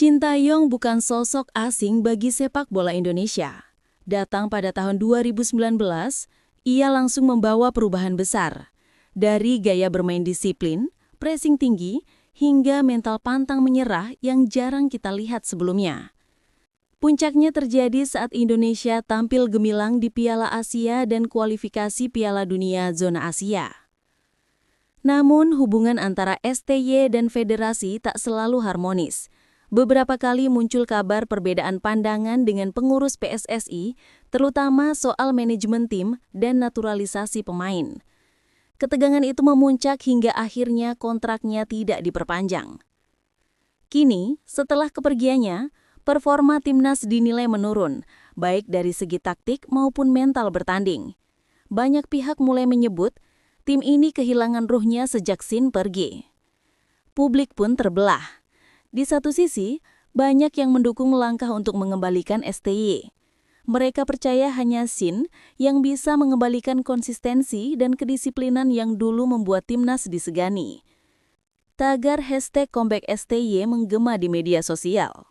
Shin Tae-yong bukan sosok asing bagi sepak bola Indonesia. Datang pada tahun 2019, ia langsung membawa perubahan besar. Dari gaya bermain disiplin, pressing tinggi, hingga mental pantang menyerah yang jarang kita lihat sebelumnya. Puncaknya terjadi saat Indonesia tampil gemilang di Piala Asia dan kualifikasi Piala Dunia Zona Asia. Namun, hubungan antara STY dan federasi tak selalu harmonis. Beberapa kali muncul kabar perbedaan pandangan dengan pengurus PSSI, terutama soal manajemen tim dan naturalisasi pemain. Ketegangan itu memuncak hingga akhirnya kontraknya tidak diperpanjang. Kini, setelah kepergiannya, performa timnas dinilai menurun, baik dari segi taktik maupun mental bertanding. Banyak pihak mulai menyebut, tim ini kehilangan ruhnya sejak Shin pergi. Publik pun terbelah. Di satu sisi, banyak yang mendukung langkah untuk mengembalikan STY. Mereka percaya hanya Shin yang bisa mengembalikan konsistensi dan kedisiplinan yang dulu membuat timnas disegani. Tagar #comeback STY menggema di media sosial.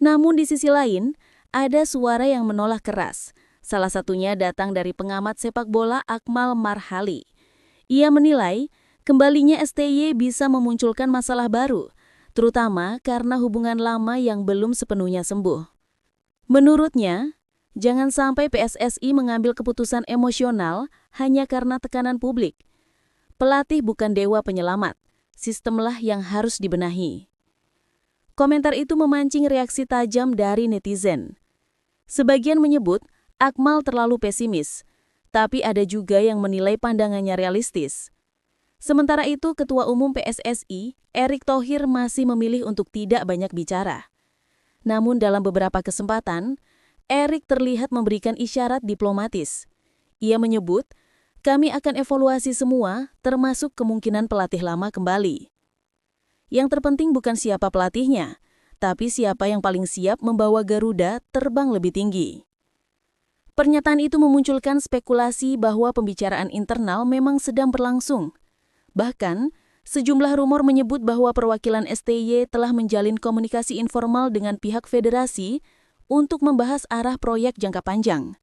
Namun di sisi lain, ada suara yang menolak keras. Salah satunya datang dari pengamat sepak bola Akmal Marhali. Ia menilai, kembalinya STY bisa memunculkan masalah baru, terutama karena hubungan lama yang belum sepenuhnya sembuh. Menurutnya, jangan sampai PSSI mengambil keputusan emosional hanya karena tekanan publik. Pelatih bukan dewa penyelamat, sistemlah yang harus dibenahi. Komentar itu memancing reaksi tajam dari netizen. Sebagian menyebut Akmal terlalu pesimis, tapi ada juga yang menilai pandangannya realistis. Sementara itu, Ketua Umum PSSI, Erick Thohir masih memilih untuk tidak banyak bicara. Namun dalam beberapa kesempatan, Erick terlihat memberikan isyarat diplomatis. Ia menyebut, kami akan evaluasi semua, termasuk kemungkinan pelatih lama kembali. Yang terpenting bukan siapa pelatihnya, tapi siapa yang paling siap membawa Garuda terbang lebih tinggi. Pernyataan itu memunculkan spekulasi bahwa pembicaraan internal memang sedang berlangsung. Bahkan, sejumlah rumor menyebut bahwa perwakilan STY telah menjalin komunikasi informal dengan pihak federasi untuk membahas arah proyek jangka panjang.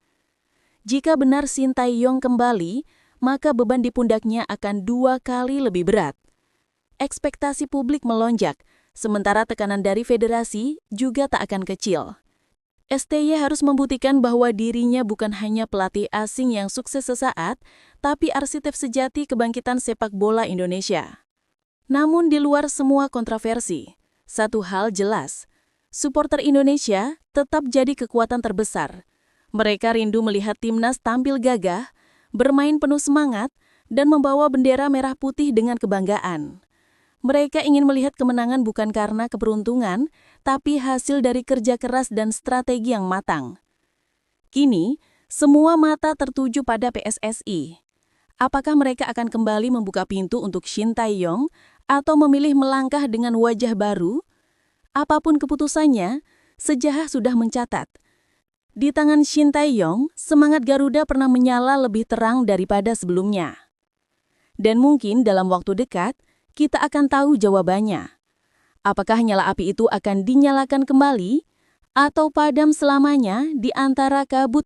Jika benar Shin Tae-yong kembali, maka beban di pundaknya akan 2 kali lebih berat. Ekspektasi publik melonjak, sementara tekanan dari federasi juga tak akan kecil. STY harus membuktikan bahwa dirinya bukan hanya pelatih asing yang sukses sesaat, tapi arsitek sejati kebangkitan sepak bola Indonesia. Namun di luar semua kontroversi, satu hal jelas, supporter Indonesia tetap jadi kekuatan terbesar. Mereka rindu melihat timnas tampil gagah, bermain penuh semangat, dan membawa bendera merah putih dengan kebanggaan. Mereka ingin melihat kemenangan bukan karena keberuntungan, tapi hasil dari kerja keras dan strategi yang matang. Kini, semua mata tertuju pada PSSI. Apakah mereka akan kembali membuka pintu untuk Shin Tae-yong atau memilih melangkah dengan wajah baru? Apapun keputusannya, sejarah sudah mencatat. Di tangan Shin Tae-yong, semangat Garuda pernah menyala lebih terang daripada sebelumnya. Dan mungkin dalam waktu dekat, kita akan tahu jawabannya. Apakah nyala api itu akan dinyalakan kembali atau padam selamanya di antara kabut